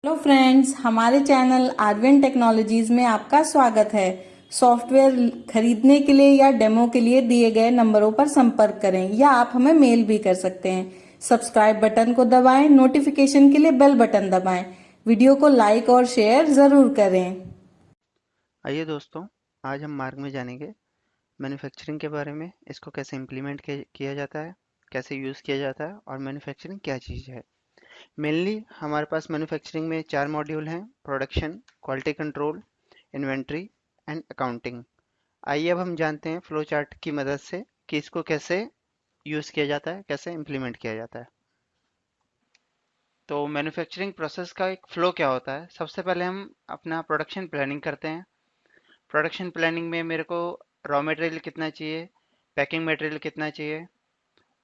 Hello friends, हमारे channel Arvin technologies में आपका स्वागत है। सॉफ्टवेयर खरीदने के लिए या डेमो के लिए दिए गए नंबरों पर संपर्क करें या आप हमें मेल भी कर सकते हैं। सब्सक्राइब बटन को दबाएं, नोटिफिकेशन के लिए बेल बटन दबाएं। वीडियो को लाइक और शेयर जरूर करें। आइए दोस्तों, आज हम मार्ग में जानेंगे मैन्युफैक्चरिंग के बारे में। इसको कैसे इम्प्लीमेंट किया जाता है, कैसे यूज़ किया जाता है और मैन्युफैक्चरिंग क्या चीज़ है। मेनली हमारे पास मैन्युफैक्चरिंग में 4 मॉड्यूल हैं: production, quality control, inventory and accounting. आइए अब हम जानते हैं फ्लो चार्ट की मदद से कि इसको कैसे यूज़ किया जाता है, कैसे इम्प्लीमेंट किया जाता है। तो मैन्युफैक्चरिंग प्रोसेस का एक फ़्लो क्या होता है। सबसे पहले हम अपना प्रोडक्शन प्लानिंग करते हैं। प्रोडक्शन प्लानिंग में मेरे को रॉ मटेरियल कितना चाहिए, पैकिंग मटेरियल कितना चाहिए।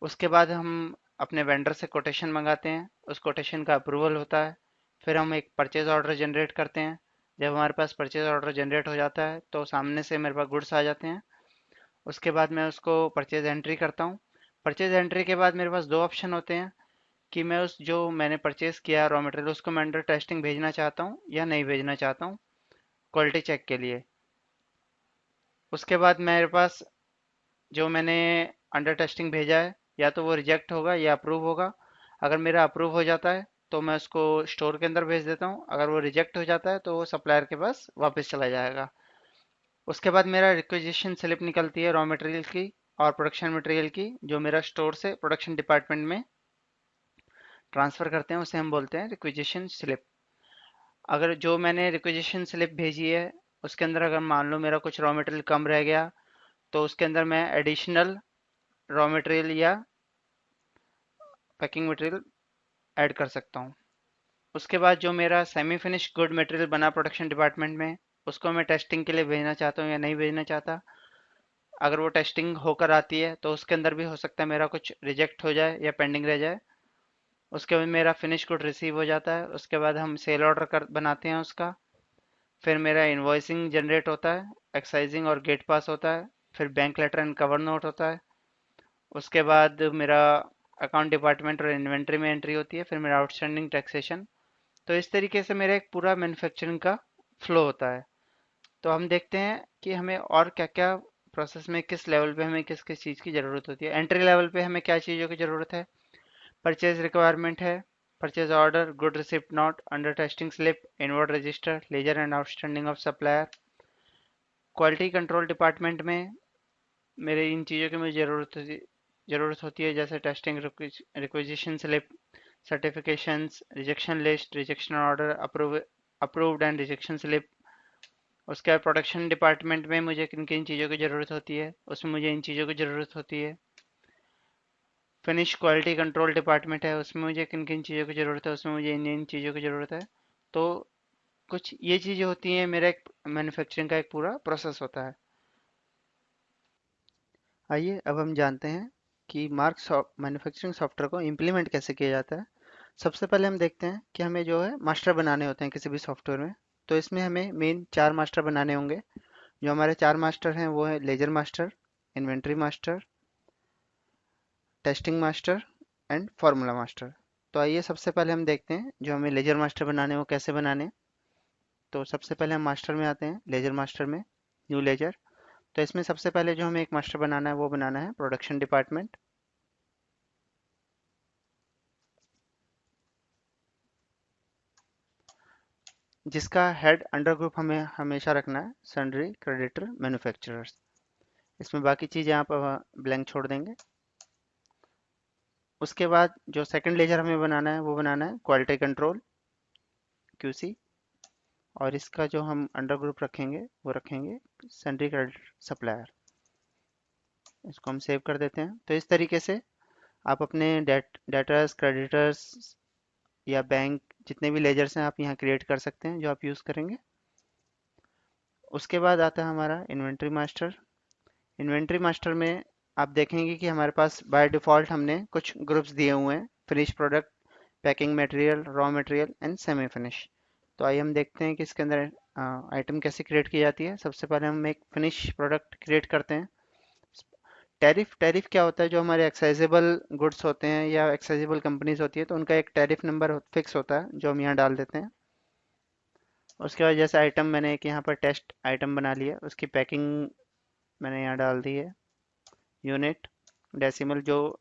उसके बाद हम अपने वेंडर से कोटेशन मंगाते हैं, उस कोटेशन का अप्रूवल होता है। फिर हम एक परचेज ऑर्डर जनरेट करते हैं। जब हमारे पास परचेज ऑर्डर जनरेट हो जाता है तो सामने से मेरे पास गुड्स आ जाते हैं। उसके बाद मैं उसको परचेज एंट्री करता हूँ। परचेज एंट्री के बाद मेरे पास दो ऑप्शन होते हैं कि मैं उस जो मैंने परचेज किया रॉ मटेरियल उसको मैं अंडर टेस्टिंग भेजना चाहता हूँ या नहीं भेजना चाहता हूँ, क्वालिटी चेक के लिए। उसके बाद मेरे पास जो मैंने अंडर टेस्टिंग भेजा है या तो वो रिजेक्ट होगा या अप्रूव होगा। अगर मेरा अप्रूव हो जाता है तो मैं उसको स्टोर के अंदर भेज देता हूँ। अगर वो रिजेक्ट हो जाता है तो वो सप्लायर के पास वापस चला जाएगा। उसके बाद मेरा रिक्वेजिशन स्लिप निकलती है रॉ मटेरियल की और प्रोडक्शन मटेरियल की, जो मेरा स्टोर से प्रोडक्शन डिपार्टमेंट में ट्रांसफ़र करते हैं, उसे हम बोलते हैं रिक्वेजिशन स्लिप। अगर जो मैंने रिक्वेजिशन स्लिप भेजी है उसके अंदर अगर मान लो मेरा कुछ रॉ मटेरियल कम रह गया तो उसके अंदर मैं एडिशनल रॉ मटेरियल या पैकिंग मटेरियल ऐड कर सकता हूँ। उसके बाद जो मेरा सेमी फिनिश गुड मटेरियल बना प्रोडक्शन डिपार्टमेंट में, उसको मैं टेस्टिंग के लिए भेजना चाहता हूँ या नहीं भेजना चाहता। अगर वो टेस्टिंग होकर आती है तो उसके अंदर भी हो सकता है मेरा कुछ रिजेक्ट हो जाए या पेंडिंग रह जाए। उसके बाद मेरा फिनिश गुड रिसीव हो जाता है। उसके बाद हम सेल ऑर्डर कर बनाते हैं उसका। फिर मेरा इन्वॉइसिंग जनरेट होता है, एक्साइजिंग और गेट पास होता है। फिर bank letter and cover note होता है। उसके बाद मेरा अकाउंट डिपार्टमेंट और इन्वेंट्री में एंट्री होती है। फिर मेरा आउटस्टैंडिंग टैक्सेशन। तो इस तरीके से मेरा एक पूरा मैन्युफैक्चरिंग का फ्लो होता है। तो हम देखते हैं कि हमें और क्या क्या प्रोसेस में किस लेवल पे हमें किस किस चीज़ की ज़रूरत होती है। एंट्री लेवल पे हमें क्या चीज़ों की ज़रूरत है। परचेज रिक्वायरमेंट है, purchase order, good receipt note, under testing slip, inward register, ledger and outstanding of supplier. Quality control department में मेरे इन चीज़ों की मुझे ज़रूरत होती है, जैसे testing requisition slip, certifications, rejection list, rejection order, approved and rejection slip. उसके बाद प्रोडक्शन डिपार्टमेंट में मुझे किन किन चीज़ों की ज़रूरत होती है, उसमें मुझे इन चीज़ों की ज़रूरत होती है। फिनिश क्वालिटी कंट्रोल डिपार्टमेंट है, उसमें मुझे किन किन चीज़ों की ज़रूरत है, उसमें मुझे इन इन चीज़ों की ज़रूरत है। तो कुछ ये चीज़ें होती हैं, मेरा एक मैन्युफैक्चरिंग का एक पूरा प्रोसेस होता है। आइए अब हम जानते हैं कि मैन्युफैक्चरिंग सॉफ्टवेयर को इम्प्लीमेंट कैसे किया जाता है। सबसे पहले हम देखते हैं कि हमें जो है मास्टर बनाने होते हैं किसी भी सॉफ्टवेयर में। तो इसमें हमें मेन 4 मास्टर बनाने होंगे। जो हमारे 4 मास्टर हैं वो है ledger master, inventory master, testing master and formula master. तो आइए सबसे पहले हम देखते हैं जो हमें लेजर मास्टर बनाने हैं वो कैसे बनाने हैं। तो सबसे पहले हम मास्टर में आते हैं, लेजर मास्टर में, न्यू लेजर। तो इसमें सबसे पहले जो हमें एक मास्टर बनाना है वो बनाना है प्रोडक्शन डिपार्टमेंट, जिसका हेड अंडर ग्रुप हमें हमेशा रखना है सन्ड्री क्रेडिटर मैन्युफैक्चरर्स। इसमें बाकी चीज़ें आप ब्लैंक छोड़ देंगे। उसके बाद जो सेकंड लेजर हमें बनाना है वो बनाना है क्वालिटी कंट्रोल, क्यूसी। और इसका जो हम अंडर ग्रुप रखेंगे वो रखेंगे सन्ड्री क्रेडिटर सप्लायर। इसको हम सेव कर देते हैं। तो इस तरीके से आप अपने डेटर्स, क्रेडिटर्स या बैंक, जितने भी लेजर्स हैं आप यहाँ क्रिएट कर सकते हैं जो आप यूज़ करेंगे। उसके बाद आता है हमारा इन्वेंट्री मास्टर। इन्वेंट्री मास्टर में आप देखेंगे कि हमारे पास बाय डिफ़ॉल्ट हमने कुछ ग्रुप्स दिए हुए हैं: finish product, packing material, raw material and semi finish. तो आइए हम देखते हैं कि इसके अंदर आइटम कैसे क्रिएट की जाती है। सबसे पहले हम एक फिनिश प्रोडक्ट क्रिएट करते हैं। टैरिफ टैरिफ क्या होता है, जो हमारे एक्साइजेबल गुड्स होते हैं या एक्साइजेबल कंपनीज होती है तो उनका एक टैरिफ नंबर फिक्स होता है जो हम यहाँ डाल देते हैं। उसके बाद जैसे आइटम मैंने एक यहाँ पर टेस्ट आइटम बना लिया, उसकी पैकिंग मैंने यहाँ डाल दी है, यूनिट, डेसिमल, जो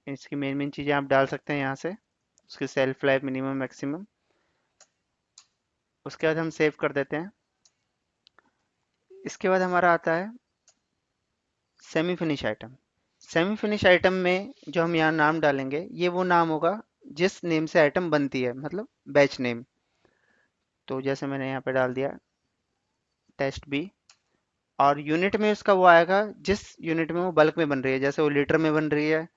इसकी मेन मेन चीज़ें आप डाल सकते हैं यहाँ से, उसकी सेल्फ लाइफ मिनिमम मैक्सिमम। उसके बाद हम सेव कर देते हैं। इसके बाद हमारा आता है semi finish item. Semi finish item में जो हम यहाँ नाम डालेंगे, ये वो नाम होगा जिस नेम से आइटम बनती है, मतलब बैच नेम। तो जैसे मैंने यहाँ पे डाल दिया टेस्ट बी, और यूनिट में उसका वो आएगा जिस यूनिट में वो बल्क में बन रही है, जैसे वो लीटर में बन रही है,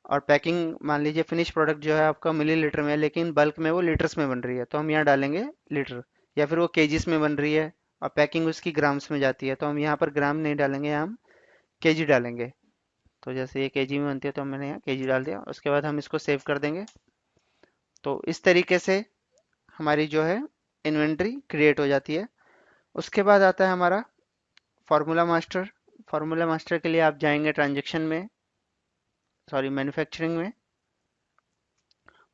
और पैकिंग मान लीजिए फिनिश प्रोडक्ट जो है आपका मिली लीटर में है, लेकिन बल्क में वो लीटर्स में बन रही है, तो हम यहाँ डालेंगे लीटर। या फिर वो केजीस में बन रही है और पैकिंग उसकी ग्राम्स में जाती है, तो हम यहाँ पर ग्राम नहीं डालेंगे, यहाँ हम केजी डालेंगे। तो जैसे ये केजी में बनती है तो मैंने यहाँ केजी डाल दिया। उसके बाद हम इसको सेव कर देंगे। तो इस तरीके से हमारी जो है इन्वेंट्री क्रिएट हो जाती है। उसके बाद आता है हमारा फार्मूला मास्टर। फार्मूला मास्टर के लिए आप जाएंगे ट्रांजेक्शन में, सॉरी मैन्युफैक्चरिंग में,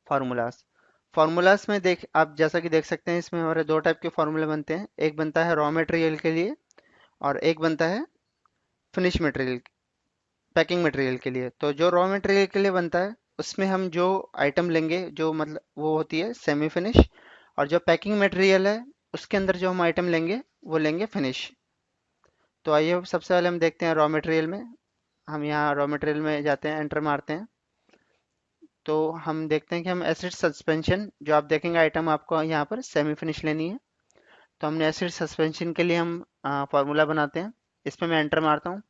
फार्मूलाज। फार्मूलाज में देख आप जैसा कि देख सकते हैं, इसमें हमारे दो टाइप के फार्मूले बनते हैं। एक बनता है रॉ मटेरियल के लिए और एक बनता है फिनिश मटेरियल, पैकिंग मटेरियल के लिए। तो जो रॉ मटेरियल के लिए बनता है उसमें हम जो आइटम लेंगे, जो मतलब वो होती है सेमी फिनिश, और जो पैकिंग मटेरियल है उसके अंदर जो हम आइटम लेंगे वो लेंगे फिनिश। तो आइए सबसे पहले हम देखते हैं रॉ मटेरियल में। हम यहाँ रॉ मटेरियल में जाते हैं, एंटर मारते हैं, तो हम देखते हैं कि हम एसिड सस्पेंशन, जो आप देखेंगे आइटम आपको यहाँ पर सेमी फिनिश लेनी है, तो हमने एसिड सस्पेंशन के लिए हम फार्मूला बनाते हैं। इसमें मैं एंटर मारता हूँ,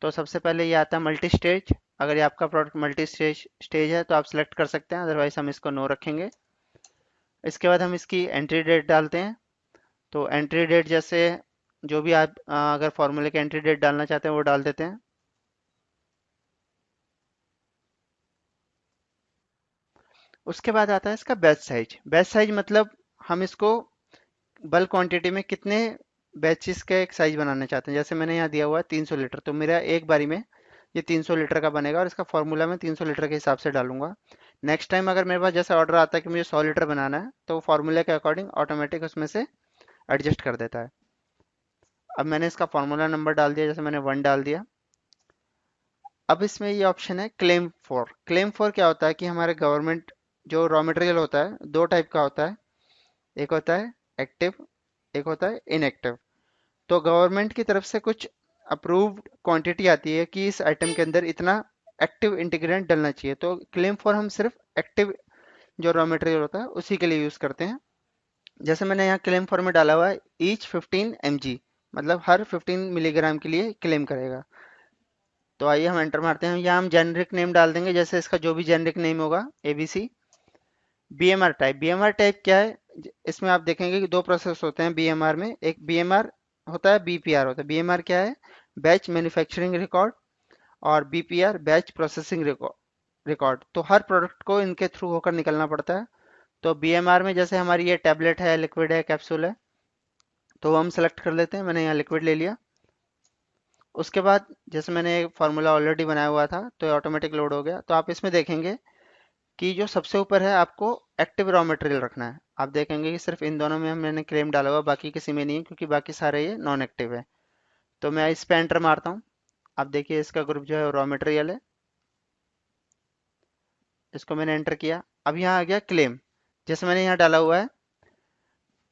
तो सबसे पहले ये आता है मल्टी स्टेज। अगर ये आपका प्रोडक्ट मल्टी स्टेज स्टेज है तो आप सिलेक्ट कर सकते हैं, अदरवाइज हम इसको नो रखेंगे। इसके बाद हम इसकी एंट्री डेट डालते हैं। तो एंट्री डेट जैसे जो भी आप अगर फॉर्मूले की एंट्री डेट डालना चाहते हैं वो डाल देते हैं। उसके बाद आता है इसका बैच साइज। बैच साइज मतलब हम इसको बल्क क्वांटिटी में कितने बैचेस का एक साइज बनाना चाहते हैं। जैसे मैंने यहाँ दिया हुआ है 300 लीटर, तो मेरा एक बारी में ये 300 लीटर का बनेगा, और इसका फॉर्मूला मैं 300 लीटर के हिसाब से डालूंगा। नेक्स्ट टाइम अगर मेरे पास जैसा ऑर्डर आता है कि मुझे 100 लीटर बनाना है, तो वो फॉर्मूले के अकॉर्डिंग ऑटोमेटिक उसमें से एडजस्ट कर देता है। अब मैंने इसका फार्मूला नंबर डाल दिया, जैसे मैंने 1 डाल दिया। अब इसमें ये ऑप्शन है क्लेम फॉर। क्लेम फॉर क्या होता है कि हमारे गवर्नमेंट जो रॉ मटेरियल होता है दो टाइप का होता है, एक होता है एक्टिव, एक होता है इनएक्टिव। तो गवर्नमेंट की तरफ से कुछ अप्रूव्ड क्वांटिटी आती है कि इस आइटम के अंदर इतना एक्टिव इंटीग्रेंट डलना चाहिए, तो क्लेम फॉर हम सिर्फ एक्टिव जो रॉ मटेरियल होता है उसी के लिए यूज़ करते हैं। जैसे मैंने यहाँ क्लेम फॉर में डाला हुआ है ईच 15 mg, मतलब हर 15 मिलीग्राम के लिए क्लेम करेगा। तो आइए हम एंटर मारते हैं। यहाँ हम जेनरिक नेम डाल देंगे, जैसे इसका जो भी जेनरिक नेम होगा ABC। BMR type, BMR type क्या है, इसमें आप देखेंगे कि दो प्रोसेस होते हैं बीएमआर में, एक बीएमआर होता है, बीपीआर होता है। बीएमआर क्या है, बैच मैन्युफैक्चरिंग रिकॉर्ड, और बीपीआर बैच प्रोसेसिंग रिकॉर्ड। तो हर प्रोडक्ट को इनके थ्रू होकर निकलना पड़ता है। तो बीएमआर में जैसे हमारी ये टैबलेट है, लिक्विड है, कैप्सूल है, तो वो हम सेलेक्ट कर लेते हैं। मैंने यहाँ लिक्विड ले लिया। उसके बाद जैसे मैंने एक फार्मूला ऑलरेडी बनाया हुआ था तो ये ऑटोमेटिक लोड हो गया। तो आप इसमें देखेंगे कि जो सबसे ऊपर है आपको एक्टिव रॉ मटेरियल रखना है। आप देखेंगे कि सिर्फ इन दोनों में मैंने क्लेम डाला हुआ, बाकी किसी में नहीं है, क्योंकि बाकी सारे ये नॉन एक्टिव है। तो मैं इस पे एंटर मारता हूँ। आप देखिए इसका ग्रुप जो है रॉ मटेरियल है, इसको मैंने एंटर किया। अब यहाँ आ गया क्लेम, जैसे मैंने यहाँ डाला हुआ है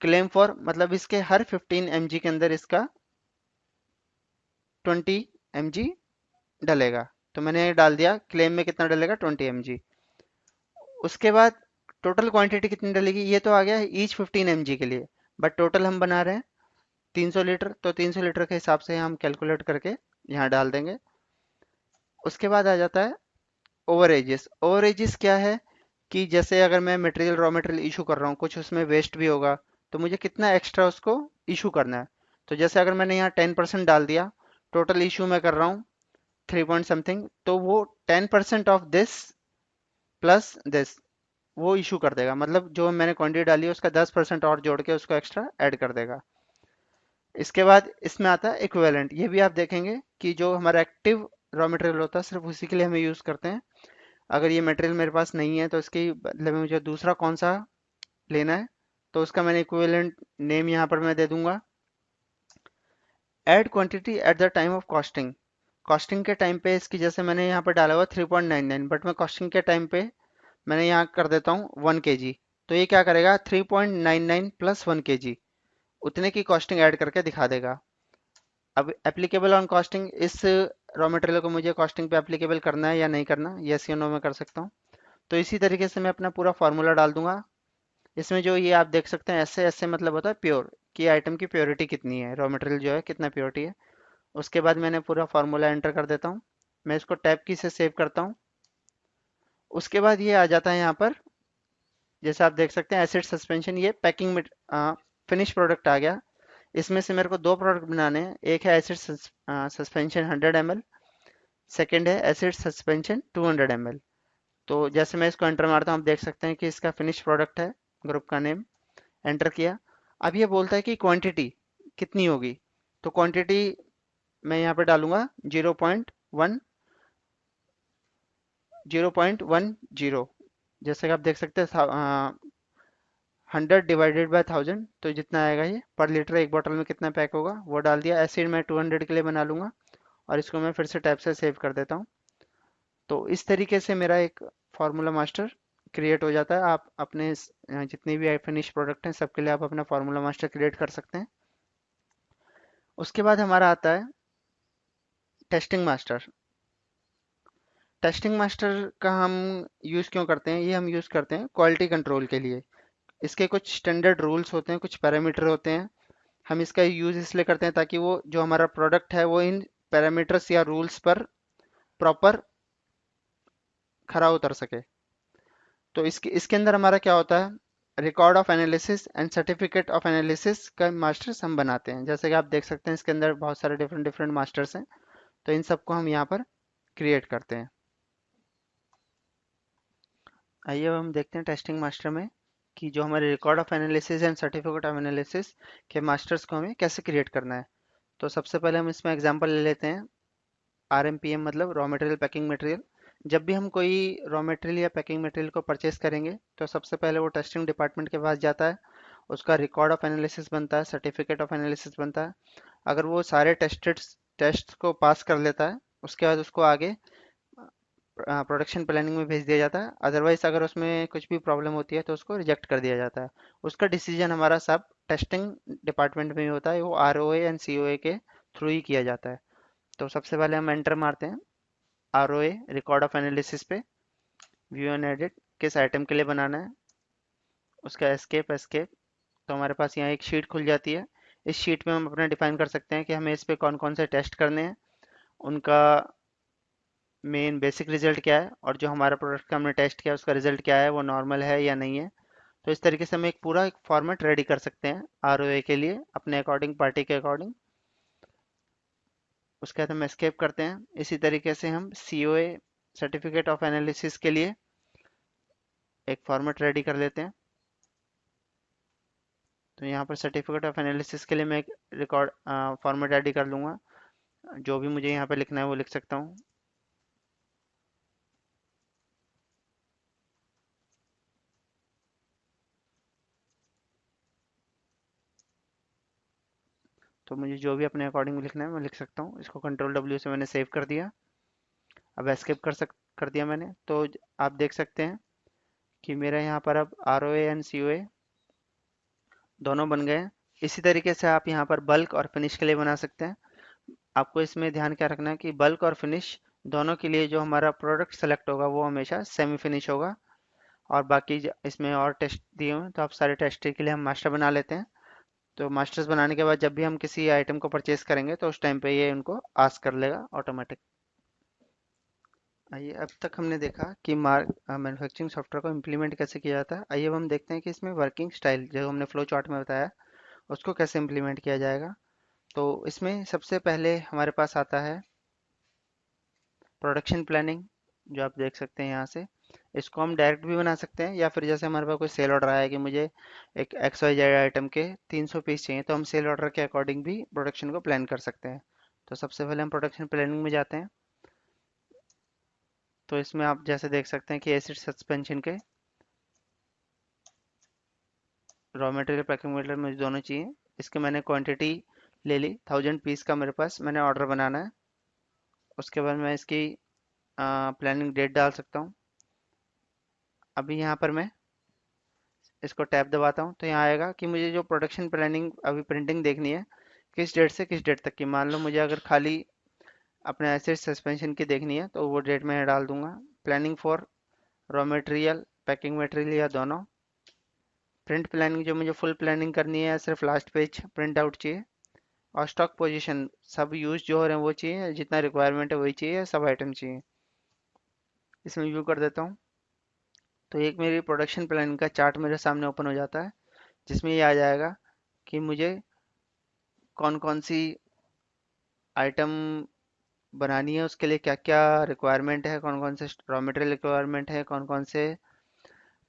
क्लेम फॉर, मतलब इसके हर 15 mg के अंदर इसका 20 mg डलेगा। तो मैंने डाल दिया क्लेम में कितना डलेगा, 20 mg। उसके बाद टोटल क्वांटिटी कितनी डलेगी, ये तो आ गया ईच 15 mg के लिए, बट टोटल हम बना रहे हैं 300 लीटर, तो 300 लीटर के हिसाब से हम कैलकुलेट करके यहाँ डाल देंगे। उसके बाद आ जाता है ओवर एजेस। ओवर एजेस क्या है कि जैसे अगर मैं मटेरियल रॉ मटेरियल इशू कर रहा हूँ, कुछ उसमें वेस्ट भी होगा, तो मुझे कितना एक्स्ट्रा उसको इशू करना है। तो जैसे अगर मैंने यहाँ 10% डाल दिया, टोटल इशू मैं कर रहा हूँ 3 पॉइंट समथिंग, तो वो 10% ऑफ दिस प्लस दिस वो इशू कर देगा, मतलब जो मैंने क्वांटिटी डाली है उसका 10% और जोड़ के उसको एक्स्ट्रा ऐड कर देगा। इसके बाद इसमें आता है इक्विवेलेंट। ये भी आप देखेंगे कि जो हमारा एक्टिव रॉ मटेरियल होता है सिर्फ उसी के लिए हमें यूज़ करते हैं। अगर ये मटेरियल मेरे पास नहीं है तो इसके बदले में मुझे दूसरा कौन सा लेना है, तो उसका मैंने इक्विवेलेंट नेम यहाँ पर मैं दे दूंगा add quantity at the time of costing. Costing के टाइम पे इसकी जैसे मैंने यहाँ पर डाला हुआ 3.99, बट मैं कॉस्टिंग के टाइम पे मैंने यहाँ कर देता हूँ 1 kg। तो ये क्या करेगा 3.99 प्लस 1 kg उतने की कॉस्टिंग ऐड करके दिखा देगा। अब एप्लीकेबल ऑन कॉस्टिंग, इस रॉ मटेरियल को मुझे कॉस्टिंग पे एप्लीकेबल करना है या नहीं करना, यस या नो में कर सकता हूँ। तो इसी तरीके से मैं अपना पूरा फार्मूला डाल दूंगा। इसमें जो ये आप देख सकते हैं ऐसे ऐसे मतलब होता है प्योर, कि आइटम की प्योरिटी कितनी है, रॉ मटेरियल जो है कितना प्योरिटी है। उसके बाद मैंने पूरा फार्मूला एंटर कर देता हूँ। मैं इसको टैब की से सेव करता हूँ। उसके बाद ये आ जाता है यहाँ पर, जैसे आप देख सकते हैं एसिड सस्पेंशन, ये पैकिंग में फिनिश प्रोडक्ट आ गया। इसमें से मेरे को दो प्रोडक्ट बनाने हैं, एक है एसिड सस्पेंशन 100 ml, सेकेंड है एसिड सस्पेंशन 200 ml। तो जैसे मैं इसको एंटर मारता हूँ आप देख सकते हैं कि इसका फिनिश प्रोडक्ट है, ग्रुप का नेम एंटर किया। अब ये बोलता है कि क्वांटिटी कितनी होगी, तो क्वांटिटी मैं यहाँ पे डालूंगा 0.10। जैसे कि आप देख सकते हैं 100 / 1000, तो जितना आएगा ये पर लीटर एक बोतल में कितना पैक होगा वो डाल दिया। एसिड मैं 200 के लिए बना लूंगा और इसको मैं फिर से टैब से सेव कर देता हूँ। तो इस तरीके से मेरा एक फार्मूला मास्टर क्रिएट हो जाता है। आप अपने जितने भी फिनिश प्रोडक्ट हैं सबके लिए आप अपना फार्मूला मास्टर क्रिएट कर सकते हैं। उसके बाद हमारा आता है टेस्टिंग मास्टर। टेस्टिंग मास्टर का हम यूज़ क्यों करते हैं, ये हम यूज़ करते हैं क्वालिटी कंट्रोल के लिए। इसके कुछ स्टैंडर्ड रूल्स होते हैं, कुछ पैरामीटर होते हैं। हम इसका यूज़ इसलिए करते हैं ताकि वो जो हमारा प्रोडक्ट है वो इन पैरामीटर्स या रूल्स पर प्रॉपर खरा उतर सके। तो इसके अंदर हमारा क्या होता है, record of analysis and certificate of analysis का मास्टर्स हम बनाते हैं। जैसे कि आप देख सकते हैं इसके अंदर बहुत सारे डिफरेंट डिफरेंट मास्टर्स हैं, तो इन सबको हम यहाँ पर क्रिएट करते हैं। आइए अब हम देखते हैं टेस्टिंग मास्टर में कि जो हमारे record of analysis and certificate of analysis के मास्टर्स को हमें कैसे क्रिएट करना है। तो सबसे पहले हम इसमें एग्जांपल ले लेते हैं। RMPM मतलब रॉ मटेरियल पैकिंग मटेरियल। जब भी हम कोई रॉ मटेरियल या पैकिंग मटेरियल को परचेस करेंगे तो सबसे पहले वो टेस्टिंग डिपार्टमेंट के पास जाता है, उसका रिकॉर्ड ऑफ एनालिसिस बनता है, सर्टिफिकेट ऑफ एनालिसिस बनता है। अगर वो सारे टेस्ट को पास कर लेता है उसके बाद उसको आगे प्रोडक्शन प्लानिंग में भेज दिया जाता है। अदरवाइज अगर उसमें कुछ भी प्रॉब्लम होती है तो उसको रिजेक्ट कर दिया जाता है। उसका डिसीजन हमारा सब टेस्टिंग डिपार्टमेंट में ही होता है, वो ROA एंड COA के थ्रू ही किया जाता है। तो सबसे पहले हम एंटर मारते हैं ROA रिकॉर्ड ऑफ एनालिसिस पे, व्यू एंड एडिट किस आइटम के लिए बनाना है, उसका एस्केप एस्केप। तो हमारे पास यहाँ एक शीट खुल जाती है। इस शीट में हम अपना डिफाइन कर सकते हैं कि हमें इस पे कौन कौन से टेस्ट करने हैं, उनका मेन बेसिक रिजल्ट क्या है, और जो हमारा प्रोडक्ट का हमने टेस्ट किया उसका रिजल्ट क्या है, वो नॉर्मल है या नहीं है। तो इस तरीके से हम एक पूरा एक फॉर्मेट रेडी कर सकते हैं ROA के लिए अपने अकॉर्डिंग, पार्टी के अकॉर्डिंग। उसके बाद हम एस्केप करते हैं। इसी तरीके से हम COA सर्टिफिकेट ऑफ एनालिसिस के लिए एक फॉर्मेट रेडी कर लेते हैं। तो यहाँ पर सर्टिफिकेट ऑफ एनालिसिस के लिए मैं एक रिकॉर्ड फॉर्मेट रेडी कर लूँगा। जो भी मुझे यहाँ पे लिखना है वो लिख सकता हूँ। तो मुझे जो भी अपने अकॉर्डिंग लिखना है मैं लिख सकता हूँ। इसको Ctrl+W से मैंने सेव कर दिया। अब एस्केप कर दिया मैंने। तो आप देख सकते हैं कि मेरा यहाँ पर अब ROA एंड COA दोनों बन गए हैं। इसी तरीके से आप यहाँ पर बल्क और फिनिश के लिए बना सकते हैं। आपको इसमें ध्यान क्या रखना है कि बल्क और फिनिश दोनों के लिए जो हमारा प्रोडक्ट सेलेक्ट होगा वो हमेशा सेमी फिनिश होगा। और बाकी इसमें और टेस्ट दिए हुए हैं तो आप सारे टेस्ट के लिए हम मास्टर बना लेते हैं। तो मास्टर्स बनाने के बाद जब भी हम किसी आइटम को परचेज करेंगे तो उस टाइम पे ये उनको आस्क कर लेगा ऑटोमेटिक। आइए अब तक हमने देखा कि मैन्युफैक्चरिंग सॉफ्टवेयर को इम्प्लीमेंट कैसे किया जाता है। आइए अब हम देखते हैं कि इसमें वर्किंग स्टाइल जो हमने फ्लो चार्ट में बताया उसको कैसे इम्प्लीमेंट किया जाएगा। तो इसमें सबसे पहले हमारे पास आता है प्रोडक्शन प्लानिंग, जो आप देख सकते हैं यहाँ से। इसको हम डायरेक्ट भी बना सकते हैं या फिर जैसे हमारे पास कोई सेल ऑर्डर आया है कि मुझे एक XYZ आइटम के 300 पीस चाहिए, तो हम सेल ऑर्डर के अकॉर्डिंग भी प्रोडक्शन को प्लान कर सकते हैं। तो सबसे पहले हम प्रोडक्शन प्लानिंग में जाते हैं। तो इसमें आप जैसे देख सकते हैं कि एसिड सस्पेंशन के रॉ मटेरियल पैकिंग मटेरियल मुझे दोनों चाहिए। इसकी मैंने क्वांटिटी ले ली, 1000 पीस का मेरे पास मैंने ऑर्डर बनाना है। उसके बाद मैं इसकी प्लानिंग डेट डाल सकता हूँ। अभी यहाँ पर मैं इसको टैब दबाता हूँ तो यहाँ आएगा कि मुझे जो प्रोडक्शन प्लानिंग अभी प्रिंटिंग देखनी है किस डेट से किस डेट तक की। मान लो मुझे अगर खाली अपने एसिड सस्पेंशन की देखनी है तो वो डेट मैं डाल दूंगा। Planning for raw material packing material या दोनों। प्रिंट प्लानिंग जो मुझे फुल प्लानिंग करनी है, सिर्फ लास्ट पेज प्रिंट आउट चाहिए। और स्टॉक पोजीशन सब यूज जो हो रहे हैं वो चाहिए, जितना रिक्वायरमेंट है वही चाहिए, सब आइटम चाहिए। इसमें व्यू कर देता हूँ तो एक मेरी प्रोडक्शन प्लानिंग का चार्ट मेरे सामने ओपन हो जाता है, जिसमें ये आ जाएगा कि मुझे कौन कौन सी आइटम बनानी है, उसके लिए क्या क्या रिक्वायरमेंट है, कौन कौन से रॉ मटेरियल रिक्वायरमेंट है, कौन कौन से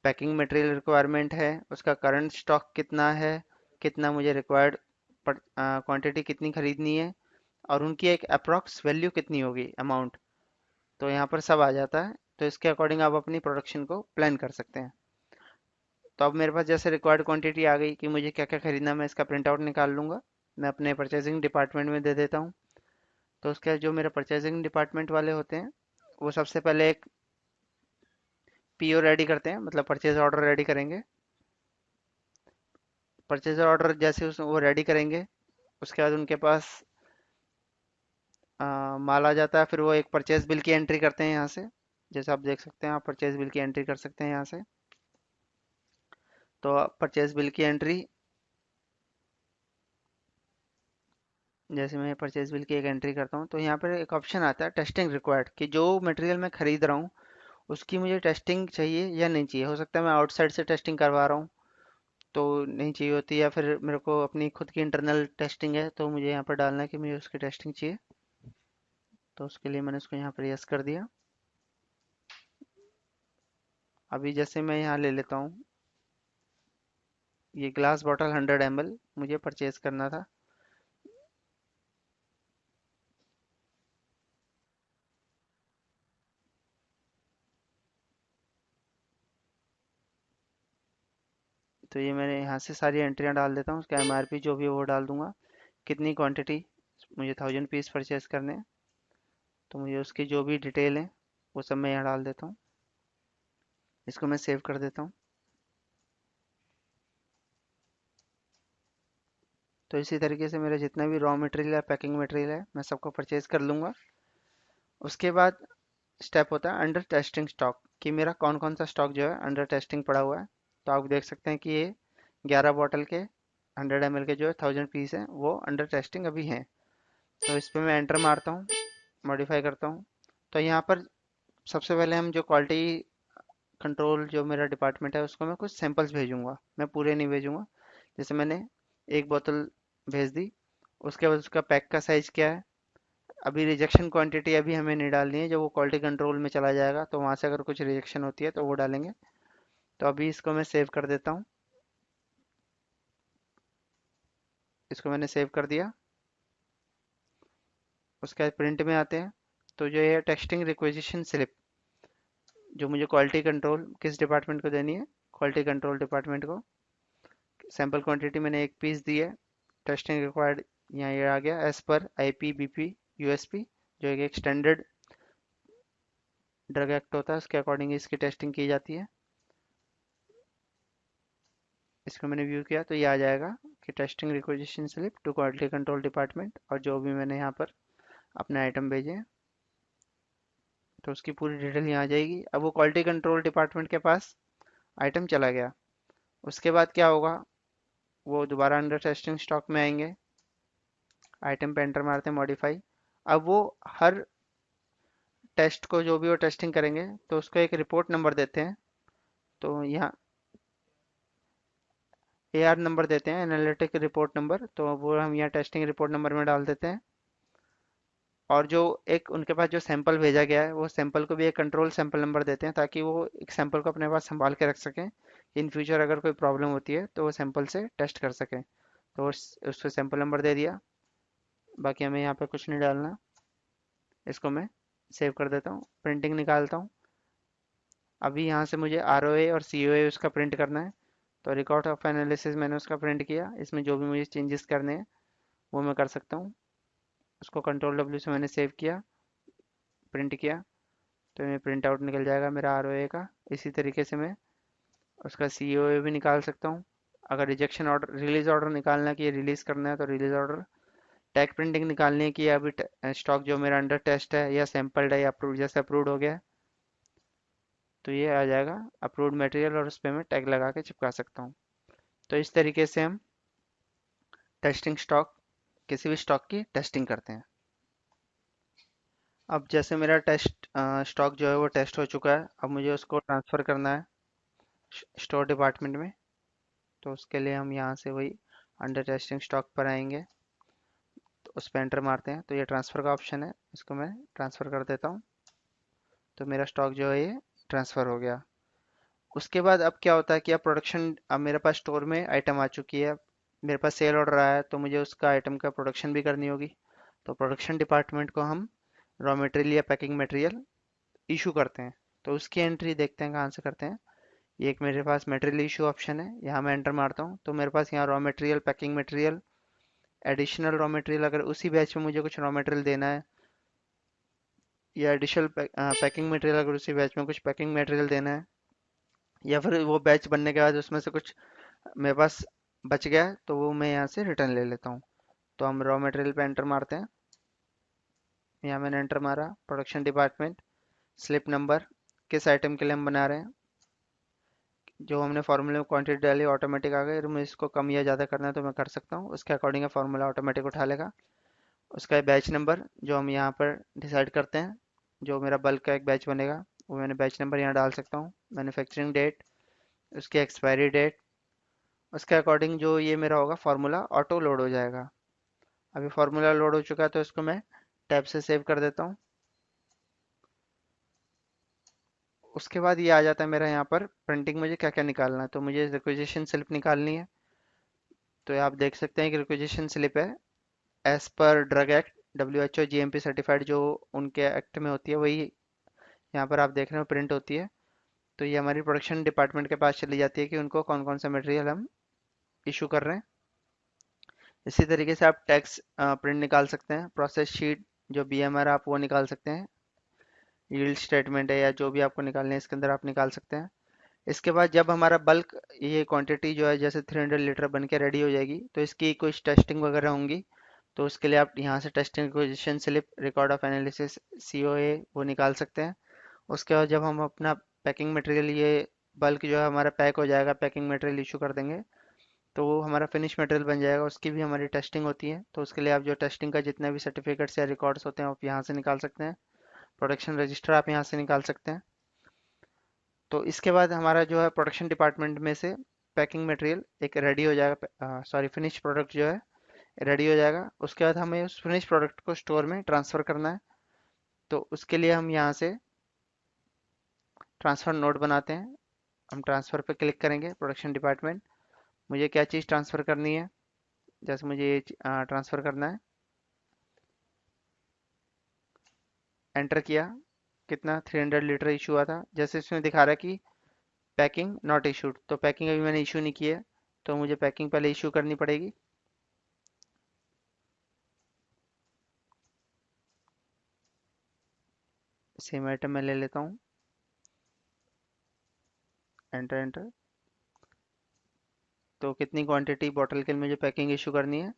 पैकिंग मटेरियल रिक्वायरमेंट है, उसका करंट स्टॉक कितना है, कितना मुझे रिक्वायर्ड क्वांटिटी कितनी खरीदनी है, और उनकी एक अप्रॉक्स वैल्यू कितनी होगी, अमाउंट। तो यहाँ पर सब आ जाता है। तो इसके अकॉर्डिंग आप अपनी प्रोडक्शन को प्लान कर सकते हैं। तो अब मेरे पास जैसे रिक्वायर्ड क्वांटिटी आ गई कि मुझे क्या क्या खरीदना है, मैं इसका प्रिंट आउट निकाल लूँगा। मैं अपने परचेजिंग डिपार्टमेंट में दे देता हूँ। तो उसके जो मेरे परचेजिंग डिपार्टमेंट वाले होते हैं वो सबसे पहले एक पीओ रेडी करते हैं, मतलब परचेज ऑर्डर रेडी करेंगे। परचेज ऑर्डर जैसे वो रेडी करेंगे उसके बाद उनके पास माल आ जाता है। फिर वो एक परचेज बिल की एंट्री करते हैं यहाँ से। जैसे आप देख सकते हैं, आप परचेज बिल की एंट्री कर सकते हैं यहाँ से। तो परचेज बिल की एंट्री, जैसे मैं परचेज बिल की एक एंट्री करता हूँ तो यहाँ पर एक ऑप्शन आता है टेस्टिंग रिक्वायर्ड, कि जो मटेरियल मैं खरीद रहा हूँ उसकी मुझे टेस्टिंग चाहिए या नहीं चाहिए। हो सकता है मैं आउटसाइड से टेस्टिंग करवा रहा हूँ तो नहीं चाहिए होती, या फिर मेरे को अपनी खुद की इंटरनल टेस्टिंग है तो मुझे यहाँ पर डालना है कि मुझे उसकी टेस्टिंग चाहिए। तो उसके लिए मैंने उसको यहाँ पर यस कर दिया। अभी जैसे मैं यहाँ ले लेता हूँ, ये ग्लास बॉटल 100 ml मुझे परचेज करना था। तो ये मैंने यहाँ से सारी एंट्रियाँ डाल देता हूँ। उसका एमआरपी जो भी है वो डाल दूंगा, कितनी क्वांटिटी मुझे 1000 पीस परचेज करने हैं। तो मुझे उसकी जो भी डिटेल है वो सब मैं यहाँ डाल देता हूँ। इसको मैं सेव कर देता हूँ। तो इसी तरीके से मेरा जितना भी रॉ मटेरियल है पैकिंग मटेरियल है मैं सबको परचेज कर लूँगा। उसके बाद स्टेप होता है अंडर टेस्टिंग स्टॉक, कि मेरा कौन कौन सा स्टॉक जो है अंडर टेस्टिंग पड़ा हुआ है। तो आप देख सकते हैं कि ये 11 बॉटल के 100 ml के जो है 1000 पीस हैं वो अंडर टेस्टिंग अभी हैं। तो इस पर मैं एंटर मारता हूँ, मॉडिफाई करता हूँ। तो यहाँ पर सबसे पहले हम जो क्वालिटी कंट्रोल जो मेरा डिपार्टमेंट है उसको मैं कुछ सैंपल्स भेजूंगा, मैं पूरे नहीं भेजूंगा। जैसे मैंने एक बोतल भेज दी। उसके बाद उसका पैक का साइज़ क्या है। अभी रिजेक्शन क्वांटिटी अभी हमें नहीं डालनी है, जब वो क्वालिटी कंट्रोल में चला जाएगा तो वहाँ से अगर कुछ रिजेक्शन होती है तो वो डालेंगे। तो अभी इसको मैं सेव कर देता हूँ। इसको मैंने सेव कर दिया। उसके बाद प्रिंट में आते हैं। तो जो ये टेस्टिंग रिक्वेजिशन स्लिप जो मुझे क्वालिटी कंट्रोल किस डिपार्टमेंट को देनी है, क्वालिटी कंट्रोल डिपार्टमेंट को। सैंपल क्वांटिटी मैंने एक पीस दी है। टेस्टिंग रिक्वायर्ड यहाँ ये आ गया एज पर IPBP USP, जो एक स्टैंडर्ड ड्रग एक्ट होता है उसके अकॉर्डिंग इसकी टेस्टिंग की जाती है। इसको मैंने व्यू किया तो ये आ जाएगा कि testing requisition slip to quality control department, और जो भी मैंने यहाँ पर अपने आइटम भेजे हैं तो उसकी पूरी डिटेल यहाँ आ जाएगी। अब वो क्वालिटी कंट्रोल डिपार्टमेंट के पास आइटम चला गया। उसके बाद क्या होगा, वो दोबारा अंडर टेस्टिंग स्टॉक में आएंगे, आइटम पे एंटर मारते हैं मॉडिफाई। अब वो हर टेस्ट को जो भी वो टेस्टिंग करेंगे तो उसको एक रिपोर्ट नंबर देते हैं। तो यहाँ AR नंबर देते हैं, एनालिटिक रिपोर्ट नंबर, तो वो हम यहाँ टेस्टिंग रिपोर्ट नंबर में डाल देते हैं। और जो एक उनके पास जो सैंपल भेजा गया है वो सैंपल को भी एक कंट्रोल सैंपल नंबर देते हैं, ताकि वो एक सैंपल को अपने पास संभाल के रख सकें। इन फ्यूचर अगर कोई प्रॉब्लम होती है तो वो सैंपल से टेस्ट कर सकें। तो उसको सैंपल नंबर दे दिया। बाकी हमें यहाँ पे कुछ नहीं डालना। इसको मैं सेव कर देता हूँ, प्रिंटिंग निकालता हूँ। अभी यहाँ से मुझे ROA और COA उसका प्रिंट करना है। तो रिकॉर्ड ऑफ एनालिसिस मैंने उसका प्रिंट किया। इसमें जो भी मुझे चेंजेस करने हैं वो मैं कर सकता हूँ। उसको कंट्रोल डब्ल्यू से मैंने सेव किया, प्रिंट किया, तो ये प्रिंट आउट निकल जाएगा मेरा आरओए का। इसी तरीके से मैं उसका सीओए भी निकाल सकता हूँ। अगर रिजेक्शन ऑर्डर, रिलीज ऑर्डर निकालना है कि ये रिलीज करना है तो रिलीज ऑर्डर, टैग प्रिंटिंग निकालनी है कि ये अभी स्टॉक जो मेरा अंडर टेस्ट है या सैम्पल्ड है या अप्रूव, जैसे अप्रूव्ड हो गया है तो ये आ जाएगा अप्रूव्ड मटेरियल और उस पर मैं टैग लगा के चिपका सकता हूँ। तो इस तरीके से हम टेस्टिंग स्टॉक, किसी भी स्टॉक की टेस्टिंग करते हैं। अब जैसे मेरा टेस्ट स्टॉक जो है वो टेस्ट हो चुका है, अब मुझे उसको ट्रांसफ़र करना है स्टोर डिपार्टमेंट में। तो उसके लिए हम यहाँ से वही अंडर टेस्टिंग स्टॉक पर आएंगे, तो उस पर एंटर मारते हैं, तो ये ट्रांसफ़र का ऑप्शन है, इसको मैं ट्रांसफ़र कर देता हूँ। तो मेरा स्टॉक जो है ये ट्रांसफ़र हो गया। उसके बाद अब क्या होता है कि अब प्रोडक्शन, अब मेरे पास स्टोर में आइटम आ चुकी है, मेरे पास सेल ऑर्डर आया है, तो मुझे उसका आइटम का प्रोडक्शन भी करनी होगी। तो प्रोडक्शन डिपार्टमेंट को हम रॉ मटेरियल या पैकिंग मटेरियल इशू करते हैं। तो उसकी एंट्री देखते हैं कहाँ से करते हैं। ये एक मेरे पास मटेरियल इशू ऑप्शन है, यहाँ मैं एंटर मारता हूँ तो मेरे पास यहाँ raw material, packing material, additional raw material, अगर उसी बैच में मुझे कुछ रॉ मटेरियल देना है, या एडिशनल पैकिंग मटेरियल अगर उसी बैच में कुछ पैकिंग मटेरियल देना है, या फिर वो बैच बनने के बाद उसमें से कुछ मेरे पास बच गया है तो वो मैं यहाँ से रिटर्न ले लेता हूँ। तो हम रॉ मटेरियल पे एंटर मारते हैं। यहाँ मैंने एंटर मारा, प्रोडक्शन डिपार्टमेंट, स्लिप नंबर, किस आइटम के लिए हम बना रहे हैं, जो हमने फार्मूले में क्वांटिटी डाली ऑटोमेटिक आ गई। अगर मुझे इसको कम या ज़्यादा करना है तो मैं कर सकता हूँ, उसके अकॉर्डिंग फार्मूला ऑटोमेटिक उठा लेगा। उसका बैच नंबर जो हम यहाँ पर डिसाइड करते हैं, जो मेरा बल्क का एक बैच बनेगा वो मैंने बैच नंबर यहाँ डाल सकता हूँ। मैन्युफैक्चरिंग डेट, उसकी एक्सपायरी डेट, उसके अकॉर्डिंग जो ये मेरा होगा फार्मूला ऑटो लोड हो जाएगा। अभी फार्मूला लोड हो चुका है तो इसको मैं टैब से सेव कर देता हूँ। उसके बाद ये आ जाता है मेरा यहाँ पर प्रिंटिंग, मुझे क्या क्या निकालना है। तो मुझे रिक्वेजिशन स्लिप निकालनी है। तो आप देख सकते हैं कि रिक्वेजिशन स्लिप है as per drug act, WHO GMP certified, जो उनके एक्ट में होती है वही यहाँ पर आप देख रहे हो प्रिंट होती है। तो ये हमारी प्रोडक्शन डिपार्टमेंट के पास चली जाती है कि उनको कौन कौन सा मटेरियल हम इशू कर रहे हैं। इसी तरीके से आप टैक्स प्रिंट निकाल सकते हैं, प्रोसेस शीट, जो BMR आप वो निकाल सकते हैं, यील्ड स्टेटमेंट है या जो भी आपको निकालने हैं इसके अंदर आप निकाल सकते हैं। इसके बाद जब हमारा बल्क, ये क्वांटिटी जो है जैसे 300 लीटर बन के रेडी हो जाएगी तो इसकी कुछ टेस्टिंग वगैरह होंगी। तो उसके लिए आप यहाँ से testing requisition slip, record of analysis, COA वो निकाल सकते हैं। उसके बाद जब हम अपना पैकिंग मटेरियल, ये बल्क जो है हमारा पैक हो जाएगा, पैकिंग मटेरियल इशू कर देंगे तो वो हमारा फिनिश मटेरियल बन जाएगा, उसकी भी हमारी टेस्टिंग होती है। तो उसके लिए आप जो टेस्टिंग का जितने भी सर्टिफिकेट्स या रिकॉर्ड्स होते हैं आप यहाँ से निकाल सकते हैं। प्रोडक्शन रजिस्टर आप यहाँ से निकाल सकते हैं। तो इसके बाद हमारा जो है प्रोडक्शन डिपार्टमेंट में से पैकिंग मटेरियल एक रेडी हो जाएगा, सॉरी फिनिश प्रोडक्ट जो है रेडी हो जाएगा। उसके बाद हमें उस फिनिश प्रोडक्ट को स्टोर में ट्रांसफ़र करना है। तो उसके लिए हम यहाँ से ट्रांसफ़र नोट बनाते हैं। हम ट्रांसफ़र पे क्लिक करेंगे, प्रोडक्शन डिपार्टमेंट, मुझे क्या चीज़ ट्रांसफ़र करनी है, जैसे मुझे ये ट्रांसफ़र करना है, एंटर किया, कितना 300 लीटर इशू हुआ था। जैसे इसमें दिखा रहा है कि पैकिंग नॉट इशूड, तो पैकिंग अभी मैंने इशू नहीं की है तो मुझे पैकिंग पहले इशू करनी पड़ेगी। सेम आइटम मैं ले लेता हूँ, एंटर एंटर। तो कितनी क्वांटिटी बॉटल के लिए मुझे पैकिंग इशू करनी है,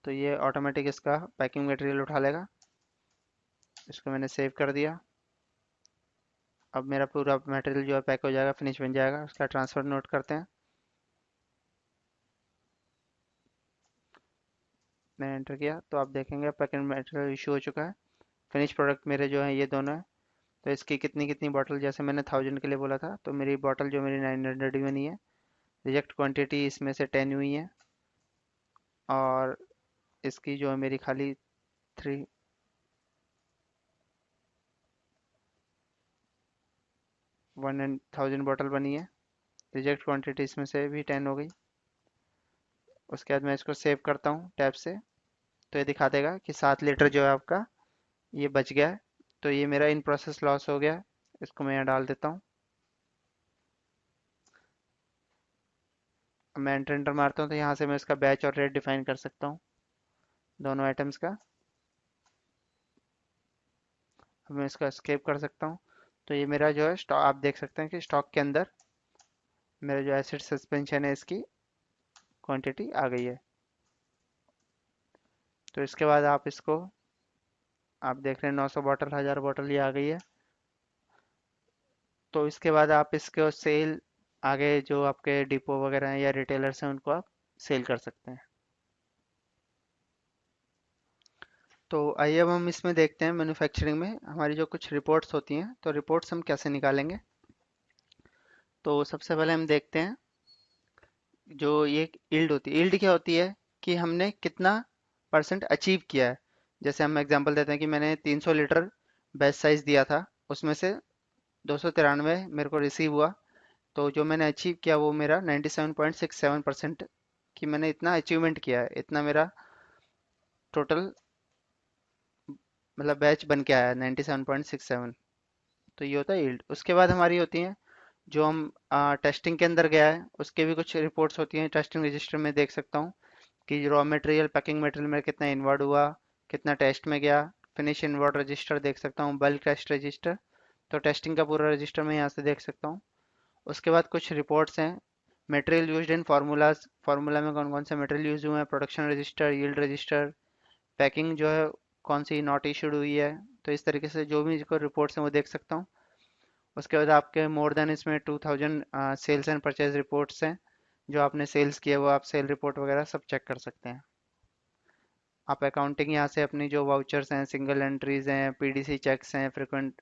तो ये ऑटोमेटिक इसका पैकिंग मटेरियल उठा लेगा। इसको मैंने सेव कर दिया। अब मेरा पूरा मटेरियल जो है पैक हो जाएगा, फिनिश बन जाएगा। उसका ट्रांसफ़र नोट करते हैं, मैंने एंटर किया तो आप देखेंगे पैकिंग मटेरियल इशू हो चुका है। फिनिश प्रोडक्ट मेरे जो है ये दोनों है। तो इसकी कितनी कितनी बॉटल, जैसे मैंने 1000 के लिए बोला था तो मेरी बॉटल जो मेरी 900 ही बनी है। रिजेक्ट क्वांटिटी इसमें से 10 हुई है, और इसकी जो है मेरी खाली 3 1000 बॉटल बनी है। रिजेक्ट क्वांटिटी इसमें से भी 10 हो गई। उसके बाद मैं इसको सेव करता हूँ टैब से, तो ये दिखा देगा कि 7 लीटर जो है आपका ये बच गया है। तो ये मेरा इन प्रोसेस लॉस हो गया, इसको मैं यहाँ डाल देता हूँ। अब मैं एंटर एंटर मारता हूँ तो यहाँ से मैं इसका बैच और रेट डिफाइन कर सकता हूँ दोनों आइटम्स का। अब मैं इसका स्केप कर सकता हूँ। तो ये मेरा जो है स्टॉक, आप देख सकते हैं कि स्टॉक के अंदर मेरा जो एसिड सस्पेंशन है इसकी क्वांटिटी आ गई है। तो इसके बाद आप इसको, आप देख रहे हैं 900 बॉटल, 1000 बॉटल ये आ गई है। तो इसके बाद आप इसको सेल, आगे जो आपके डिपो वगैरह हैं या रिटेलर्स हैं उनको आप सेल कर सकते हैं। तो आइए अब हम इसमें देखते हैं मैन्युफैक्चरिंग में हमारी जो कुछ रिपोर्ट्स होती हैं, तो रिपोर्ट्स हम कैसे निकालेंगे। तो सबसे पहले हम देखते हैं जो ये यील्ड होती है। यील्ड क्या होती है कि हमने कितना परसेंट अचीव किया है। जैसे हम एग्जांपल देते हैं कि मैंने 300 लीटर बैच साइज दिया था, उसमें से 293 मेरे को रिसीव हुआ। तो जो मैंने अचीव किया वो मेरा 97.67% कि मैंने इतना अचीवमेंट किया है, इतना मेरा टोटल मतलब बैच बन के आया है 97.67। तो ये होता है यील्ड। उसके बाद हमारी होती है जो हम टेस्टिंग के अंदर गया है उसके भी कुछ रिपोर्ट्स होती हैं। टेस्टिंग रजिस्टर में देख सकता हूँ कि रॉ मटेरियल, पैकिंग मटेरियल में कितना इन्वर्ट हुआ, कितना टेस्ट में गया। फिनिश इन्वर्ट रजिस्टर देख सकता हूँ, बल्क टेस्ट रजिस्टर। तो टेस्टिंग का पूरा रजिस्टर मैं यहाँ से देख सकता हूँ। उसके बाद कुछ रिपोर्ट्स हैं, material used in formulas, formula में कौन कौन से मटेरियल यूज हुए हैं, production register, yield register, packing जो है कौन सी नॉट इशूड हुई है। तो इस तरीके से जो भी को रिपोर्ट्स हैं वो देख सकता हूँ। उसके बाद आपके मोर देन इसमें 2000 सेल्स एंड परचेज रिपोर्ट्स हैं, जो आपने सेल्स किए वो आप सेल रिपोर्ट वगैरह सब चेक कर सकते हैं। आप अकाउंटिंग यहाँ से अपनी जो वाउचर्स हैं, सिंगल एंट्रीज हैं, पीडीसी चेक्स हैं, फ्रिक्वेंट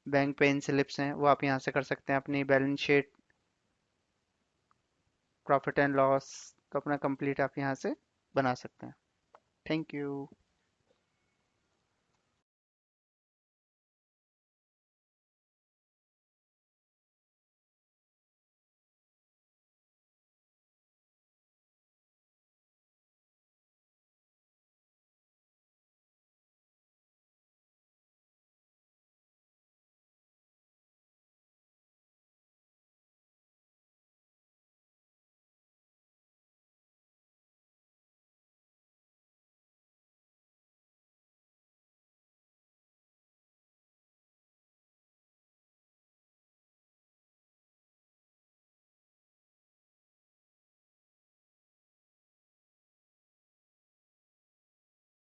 बैंक पे इन स्लिप्स हैं, वो आप यहाँ से कर सकते हैं। अपनी balance sheet, profit and loss तो अपना कंप्लीट आप यहाँ से बना सकते हैं। Thank you.